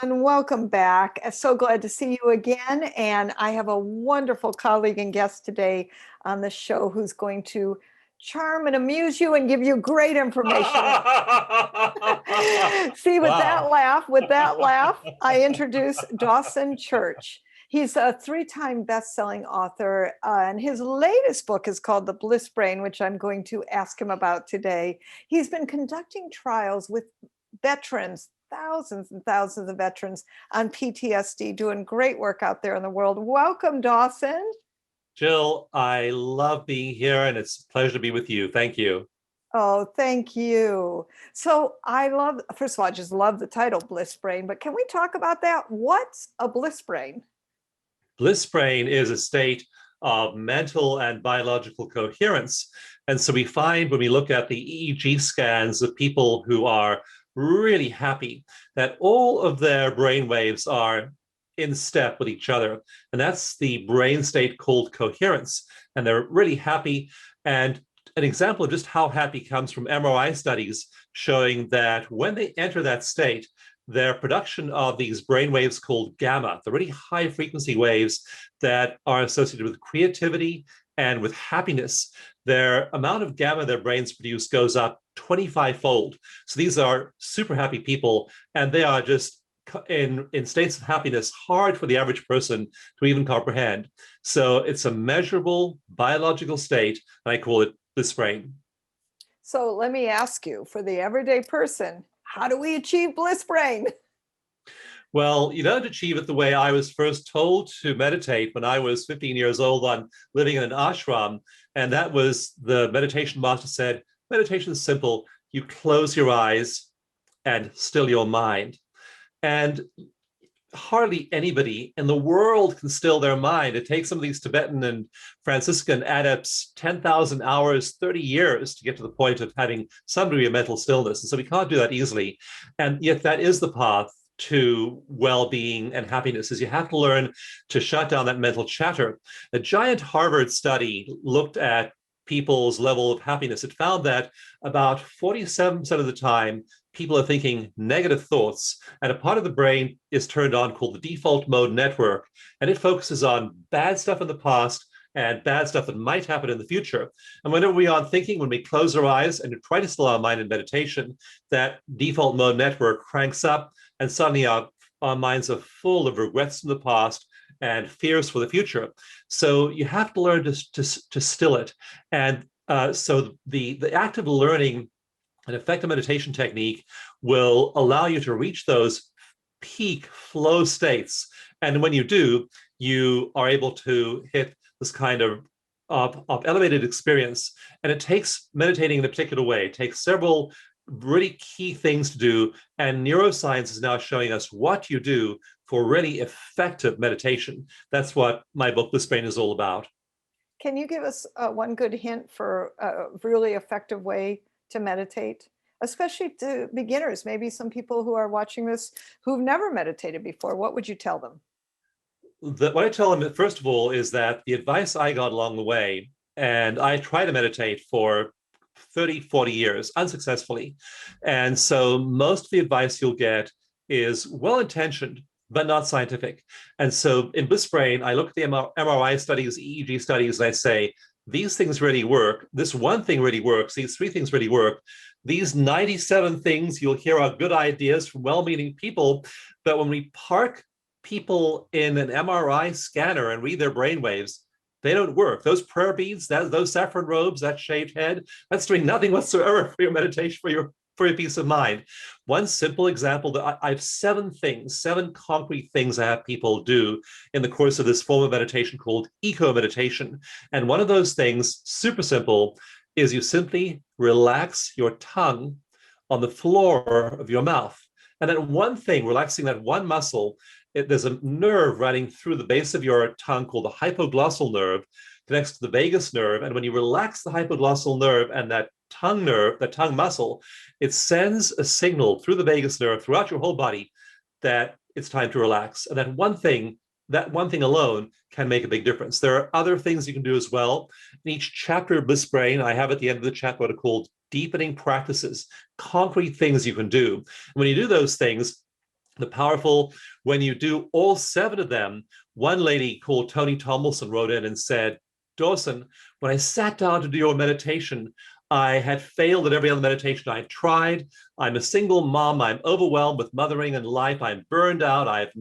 everyone. Welcome back. So glad to see you again. And I have a wonderful colleague and guest today on the show who's going to charm and amuse you and give you great information. See, Wow. with that laugh, I introduce Dawson Church. He's a three-time best-selling author, and his latest book is called The Bliss Brain, which I'm going to ask him about today. He's been conducting trials with veterans, thousands and thousands of veterans on PTSD, doing great work out there in the world. Welcome, Dawson. Jill, I love being here and it's a pleasure to be with you. Thank you. Oh, thank you. So first of all, I just love the title Bliss Brain, but can we talk about that? What's a bliss brain? Bliss brain is a state of mental and biological coherence. And so we find when we look at the EEG scans of people who are really happy that all of their brain waves are in step with each other. And that's the brain state called coherence. And they're really happy. And an example of just how happy comes from MRI studies showing that when they enter that state, their production of these brain waves called gamma, the really high frequency waves that are associated with creativity and with happiness, their amount of gamma their brains produce goes up 25-fold. So these are super happy people, and they are just in states of happiness hard for the average person to even comprehend. So it's a measurable biological state, and I call it bliss brain. So let me ask you, for the everyday person, how do we achieve bliss brain? Well, you don't achieve it the way I was first told to meditate when I was 15 years old on living in an ashram. And that was the meditation master said, meditation is simple. You close your eyes and still your mind. And hardly anybody in the world can still their mind. It takes some of these Tibetan and Franciscan adepts 10,000 hours, 30 years to get to the point of having some degree of mental stillness. And so we can't do that easily. And yet that is the path to well-being and happiness, is you have to learn to shut down that mental chatter. A giant Harvard study looked at people's level of happiness. It found that about 47% of the time, people are thinking negative thoughts, and a part of the brain is turned on called the default mode network, and it focuses on bad stuff in the past and bad stuff that might happen in the future. And whenever we are thinking, when we close our eyes and try to still our mind in meditation, that default mode network cranks up, and suddenly our minds are full of regrets from the past and fears for the future. So you have to learn to still it. And so the act of learning an effective meditation technique will allow you to reach those peak flow states. And when you do, you are able to hit this kind of elevated experience. And it takes meditating in a particular way. It takes several really key things to do. And neuroscience is now showing us what you do for really effective meditation. That's what my book, Bliss Brain, is all about. Can you give us one good hint for a really effective way to meditate, especially to beginners? Maybe some people who are watching this who've never meditated before. What would you tell them? What I tell them, first of all, is that the advice I got along the way, and I try to meditate for 30, 40 years unsuccessfully. And so most of the advice you'll get is well-intentioned, but not scientific. And so in Bliss Brain, I look at the MRI studies, EEG studies, and I say, these things really work. This one thing really works. These three things really work. These 97 things you'll hear are good ideas from well-meaning people. But when we park people in an MRI scanner and read their brain waves, they don't work. Those prayer beads, those saffron robes, that shaved head, that's doing nothing whatsoever for your meditation, for your peace of mind. One simple example that I have seven concrete things I have people do in the course of this form of meditation called eco meditation. And one of those things, super simple, is you simply relax your tongue on the floor of your mouth. And that one thing, relaxing that one muscle, there's a nerve running through the base of your tongue called the hypoglossal nerve, connects to the vagus nerve. And when you relax the hypoglossal nerve and that tongue nerve, that tongue muscle, it sends a signal through the vagus nerve throughout your whole body that it's time to relax. And that one thing alone can make a big difference. There are other things you can do as well. In each chapter of Bliss Brain, I have at the end of the chapter what are called deepening practices, concrete things you can do. And when you do those things, the powerful. When you do all 7 of them, one lady called Toni Tomlinson wrote in and said, Dawson, when I sat down to do your meditation, I had failed at every other meditation I tried. I'm a single mom. I'm overwhelmed with mothering and life. I'm burned out. I've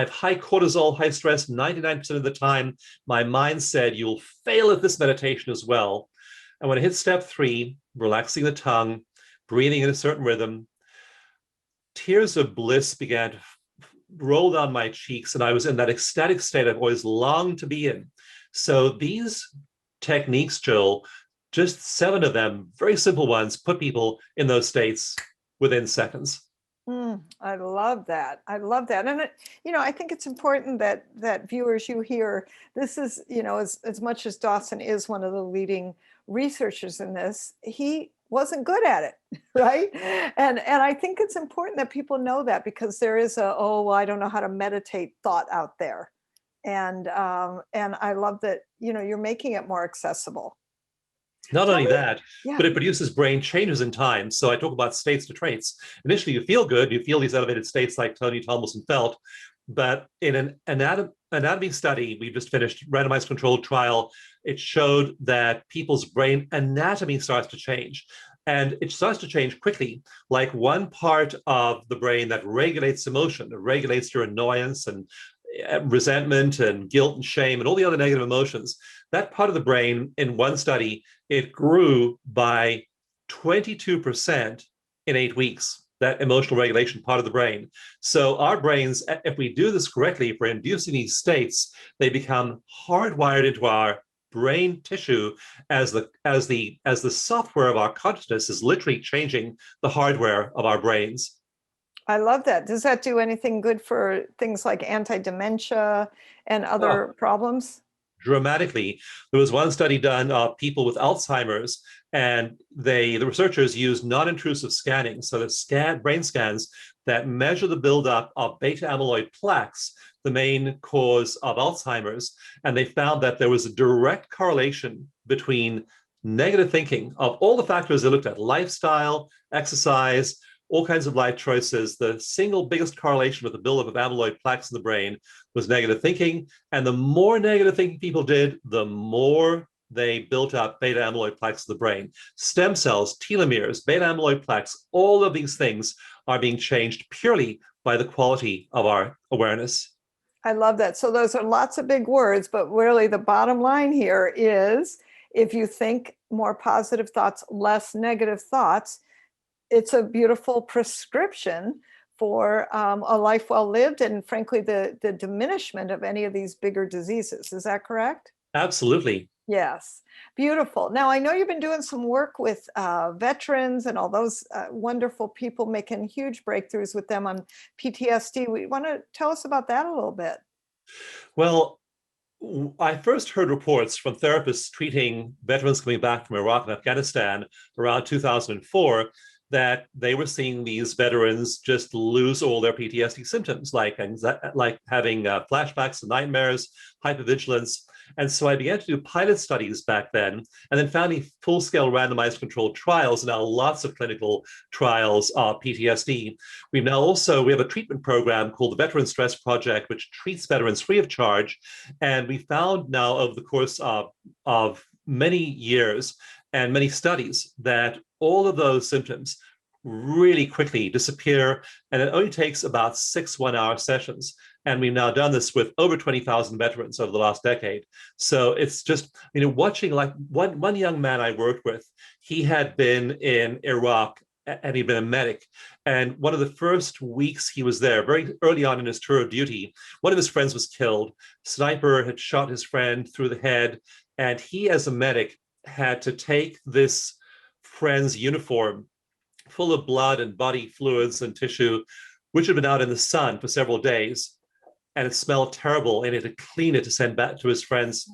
high cortisol, high stress 99% of the time. My mind said, you'll fail at this meditation as well. And when I hit step 3, relaxing the tongue, breathing in a certain rhythm, tears of bliss began to roll down my cheeks, and I was in that ecstatic state I've always longed to be in. So these techniques, Jill, just 7 of them, very simple ones, put people in those states within seconds. I love that. I love that. And, I think it's important that viewers, you hear, this is, as much as Dawson is one of the leading researchers in this, he wasn't good at it, right? And I think it's important that people know that, because there is well, I don't know how to meditate thought out there. And I love that, you're making it more accessible. Not only that, Yeah. but it produces brain changes in time. So I talk about states to traits. Initially, you feel good. You feel these elevated states like Toni Tomlinson felt. But in an anatomy study we just finished, randomized controlled trial, it showed that people's brain anatomy starts to change. And it starts to change quickly, like one part of the brain that regulates emotion, it regulates your annoyance and resentment and guilt and shame and all the other negative emotions. That part of the brain, in one study, it grew by 22% in 8 weeks, that emotional regulation part of the brain. So our brains, if we do this correctly, if we're inducing these states, they become hardwired into our brain tissue as the software of our consciousness is literally changing the hardware of our brains. I love that. Does that do anything good for things like anti-dementia and other problems? Dramatically. There was one study done of people with Alzheimer's, and the researchers used non-intrusive scanning, so the brain scans that measure the buildup of beta amyloid plaques, the main cause of Alzheimer's, and they found that there was a direct correlation between negative thinking of all the factors they looked at: lifestyle, exercise, all kinds of life choices. The single biggest correlation with the buildup of amyloid plaques in the brain was negative thinking. And the more negative thinking people did, the more they built up beta amyloid plaques in the brain. Stem cells, telomeres, beta amyloid plaques, all of these things are being changed purely by the quality of our awareness. I love that. So those are lots of big words, but really the bottom line here is, if you think more positive thoughts, less negative thoughts, it's a beautiful prescription for a life well lived, and frankly, the diminishment of any of these bigger diseases. Is that correct? Absolutely. Yes. Beautiful. Now, I know you've been doing some work with veterans and all those wonderful people, making huge breakthroughs with them on PTSD. We want to tell us about that a little bit. Well, I first heard reports from therapists treating veterans coming back from Iraq and Afghanistan around 2004 that they were seeing these veterans just lose all their PTSD symptoms, like having flashbacks and nightmares, hypervigilance. And so I began to do pilot studies back then, and then founding full-scale randomized controlled trials, and now lots of clinical trials of PTSD. We have a treatment program called the Veteran Stress Project, which treats veterans free of charge. And we found now, over the course of many years and many studies, that all of those symptoms really quickly disappear, and it only takes about 6 one-hour sessions. And we've now done this with over 20,000 veterans over the last decade. So it's just, watching, like one young man I worked with, he had been in Iraq and he'd been a medic. And one of the first weeks he was there, very early on in his tour of duty, one of his friends was killed. Sniper had shot his friend through the head, and he, as a medic, had to take this friend's uniform full of blood and body fluids and tissue, which had been out in the sun for several days, and it smelled terrible, and he had to clean it to send back to his friend's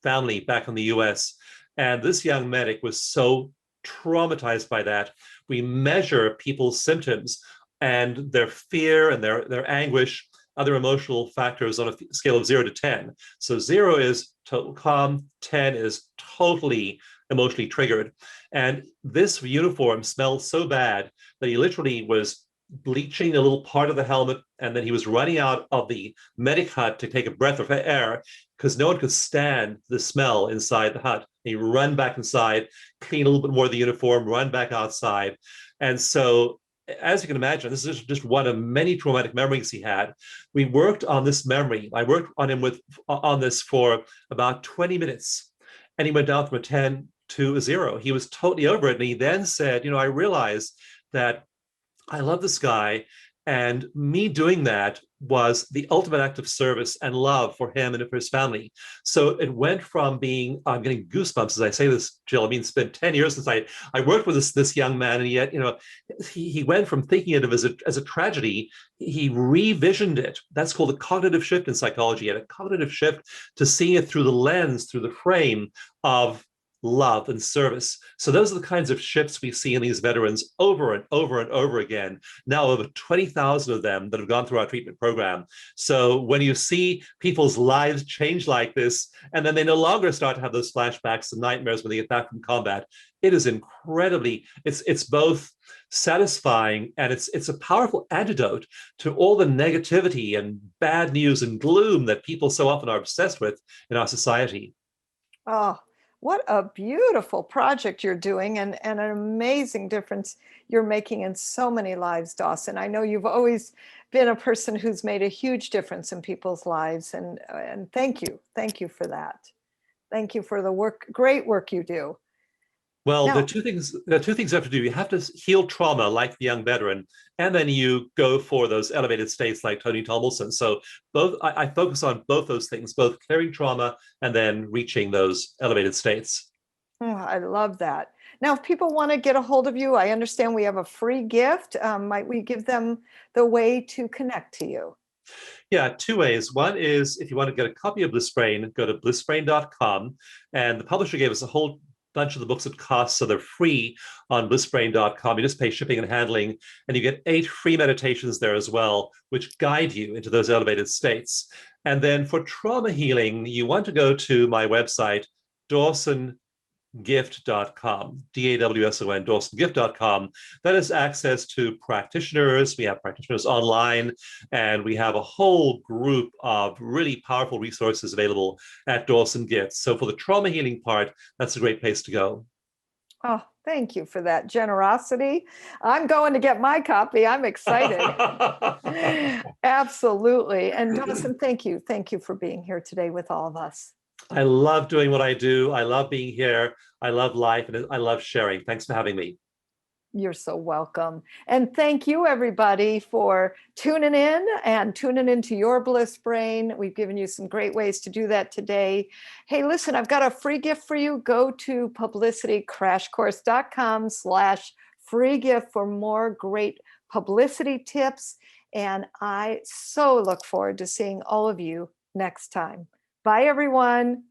family back in the US. And this young medic was so traumatized by that. We measure people's symptoms and their fear and their anguish, other emotional factors, on a scale of 0 to 10. So 0 is total calm, 10 is totally emotionally triggered. And this uniform smelled so bad that he literally was bleaching a little part of the helmet, and then he was running out of the medic hut to take a breath of air because no one could stand the smell inside the hut. He'd run back inside, clean a little bit more of the uniform, run back outside. And so, as you can imagine, this is just one of many traumatic memories he had. We worked on this memory. I worked on this for about 20 minutes, and he went down from a 10 to a 0. He was totally over it. And he then said, I realized that I love this guy. And me doing that was the ultimate act of service and love for him and for his family. So it went from being, I'm getting goosebumps as I say this, Jill. I mean, it's been 10 years since I worked with this young man. And yet, he went from thinking of it as a tragedy, he revisioned it. That's called a cognitive shift in psychology, and a cognitive shift to seeing it through the lens, through the frame of love and service. So those are the kinds of shifts we see in these veterans over and over and over again. Now over 20,000 of them that have gone through our treatment program. So when you see people's lives change like this, and then they no longer start to have those flashbacks and nightmares when they get back from combat, it is incredibly, it's both satisfying and it's a powerful antidote to all the negativity and bad news and gloom that people so often are obsessed with in our society. Oh, what a beautiful project you're doing, and an amazing difference you're making in so many lives, Dawson. I know you've always been a person who's made a huge difference in people's lives, and thank you. Thank you for that. Thank you for the great work you do. Well, Now, there are two things you have to do. You have to heal trauma like the young veteran, and then you go for those elevated states like Tony Tomlinson. So I focus on both those things, both clearing trauma and then reaching those elevated states. oh, I love that. Now, if people want to get a hold of you, I understand we have a free gift. Might we give them the way to connect to you? Yeah, two ways. One is if you want to get a copy of Bliss Brain, go to blissbrain.com. And the publisher gave us a whole bunch of the books at cost, so they're free on blissbrain.com. You just pay shipping and handling, and you get 8 free meditations there as well, which guide you into those elevated states. And then for trauma healing, you want to go to my website, dawsongift.com, DAWSON, dawsongift.com. That is access to practitioners. We have practitioners online, and we have a whole group of really powerful resources available at Dawson Gifts. So for the trauma healing part, that's a great place to go. Oh, thank you for that generosity. I'm going to get my copy. I'm excited. Absolutely. And Dawson, thank you. Thank you for being here today with all of us. I love doing what I do. I love being here. I love life, and I love sharing. Thanks for having me. You're so welcome. And thank you, everybody, for tuning in and tuning into your Bliss Brain. We've given you some great ways to do that today. Hey, listen, I've got a free gift for you. Go to publicitycrashcourse.com/free gift for more great publicity tips. And I so look forward to seeing all of you next time. Bye, everyone.